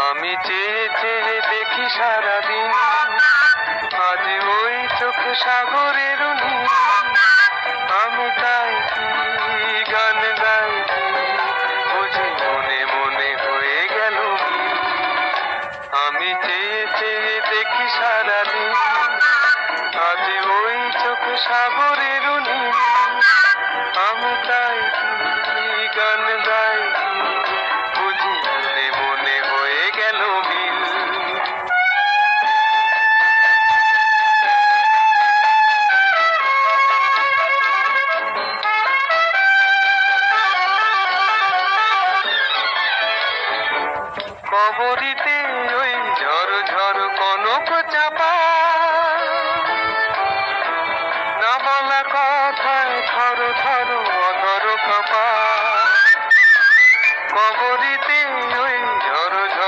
আমি চেয়ে চেয়ে দেখি সারাদিন, আজ ওই চোখ সাগরের নীল। আমি তাই কি গান গাইছি, বুঝি মনে মনে হয়ে গেল মিল। আমি চেয়ে চেয়ে দেখি সারাদিন, আজ ওই চোখ সাগরের নীল। আমি তাই কি গান গাইছি, বুঝি মনে মনে হয়ে গেল মিল। কবরীতে ওই ঝড় ঝড় কনক চাপা, না বলা কথায় থর থর অধর কাঁপা। কবরী